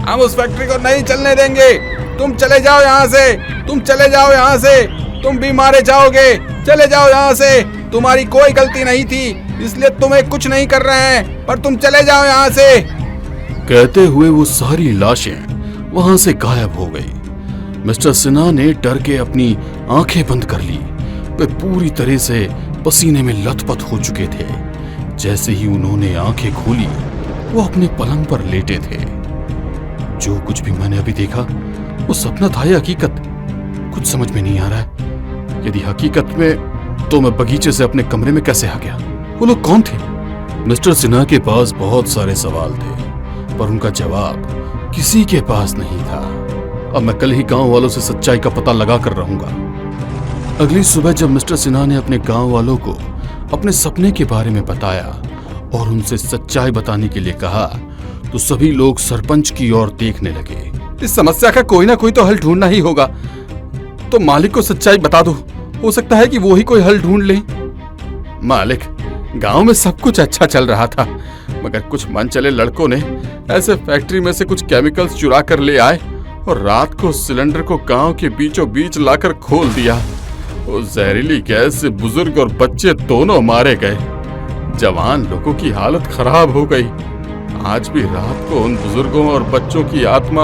हम उस फैक्ट्री को नहीं चलने देंगे। तुम चले जाओ यहाँ से, तुम चले जाओ यहाँ से, तुम भी मारे जाओगे। चले जाओ यहाँ से, तुम्हारी कोई गलती नहीं थी इसलिए तुम्हें कुछ नहीं कर रहे हैं, पर तुम चले जाओ यहाँ से। कहते हुए वो सारी लाशें वहां से गायब हो गई। मिस्टर सिन्हा ने डर के अपनी आंखें बंद कर ली। वे पूरी तरह से पसीने में लथपथ हो चुके थे। जैसे ही उन्होंने आंखें खोली वो अपने पलंग पर लेटे थे। जो कुछ भी मैंने अभी देखा वो सपना था या हकीकत, कुछ समझ में नहीं आ रहा है। यदि हकीकत में तो मैं बगीचे से अपने कमरे में कैसे आ गया? वो लोग कौन थे? मिस्टर सिन्हा के पास बहुत सारे सवाल थे पर उनका जवाब किसी के पास नहीं था। अब मैं कल ही गांव वालों से सच्चाई का पता लगा कर रहूंगा। अगली सुबह जब मिस्टर सिन्हा ने अपने गांव वालों को अपने सपने के बारे में बताया और उनसे सच्चाई बताने के लिए कहा तो सभी लोग सरपंच की ओर देखने लगे। इस समस्या का कोई ना कोई तो हल ढूंढना ही होगा, तो मालिक को सच्चाई बता दो, हो सकता है कि वो ही कोई हल ढूंढ ले। मालिक, गांव में सब कुछ अच्छा चल रहा था मगर कुछ मनचले लड़कों ने ऐसे फैक्ट्री में से कुछ केमिकल्स चुरा कर ले आए और रात को सिलेंडर को गांव के बीचों बीच लाकर खोल दिया। वो जहरीली गैस से बुजुर्ग और बच्चे दोनों मारे गए। जवान लोगों की हालत खराब हो गई। आज भी रात को उन बुजुर्गों और बच्चों की आत्मा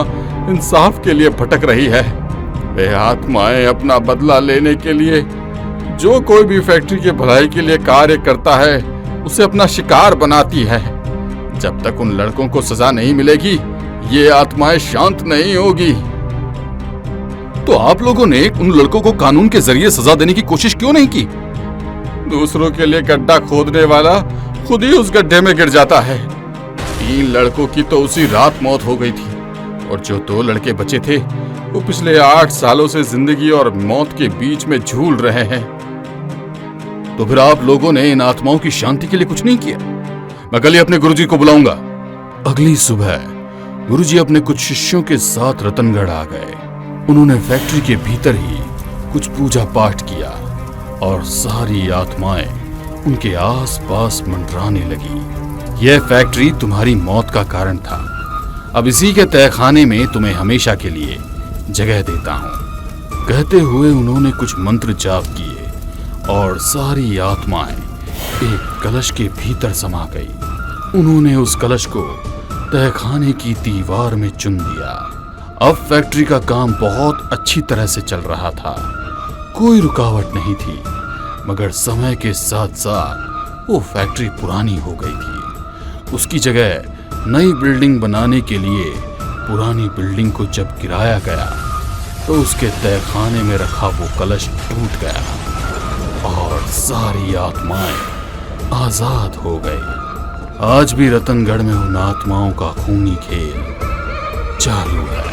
इंसाफ के लिए भटक रही है। वे आत्माएं अपना बदला लेने के लिए जो कोई भी फैक्ट्री के भलाई के लिए कार्य करता है उसे अपना शिकार बनाती है। जब तक उन लड़कों को सजा नहीं मिलेगी ये आत्माएं शांत नहीं होगी। तो आप लोगों ने उन लड़कों को कानून के जरिए सजा देने की कोशिश क्यों नहीं की? दूसरों के लिए गड्ढा खोदने वाला खुद ही उस गड्ढे में गिर जाता है। 3 लड़कों की तो उसी रात मौत हो गई थी और जो 2 लड़के बचे थे वो पिछले 8 सालों से जिंदगी और मौत के बीच में झूल रहे हैं। तो फिर आप लोगों ने इन आत्माओं की शांति के लिए कुछ नहीं किया? मैं कल ही अपने गुरुजी को बुलाऊंगा। अगली सुबह गुरुजी अपने कुछ शिष्यों के साथ रतनगढ़ आ गए। उन्होंने फैक्ट्री के भीतर ही कुछ पूजा पाठ किया और सारी आत्माएं उनके आसपास मंडराने लगी। यह फैक्ट्री तुम्हारी मौत का कारण था। अब इसी के तहखाने में तुम्हें हमेशा के लिए जगह देता हूं। कहते हुए उन्होंने कुछ मंत्र जाप किए और सारी आत्माएं एक कलश के भीतर समा गई। उन्होंने उस कलश को तहखाने की दीवार में चुन दिया। अब फैक्ट्री का काम बहुत अच्छी तरह से चल रहा था, कोई रुकावट नहीं थी। मगर समय के साथ साथ वो फैक्ट्री पुरानी हो गई थी। उसकी जगह नई बिल्डिंग बनाने के लिए पुरानी बिल्डिंग को जब गिराया गया तो उसके तहखाने में रखा वो कलश टूट गया और सारी आत्माएं आजाद हो गई। आज भी रतनगढ़ में उन आत्माओं का खूनी खेल चालू है।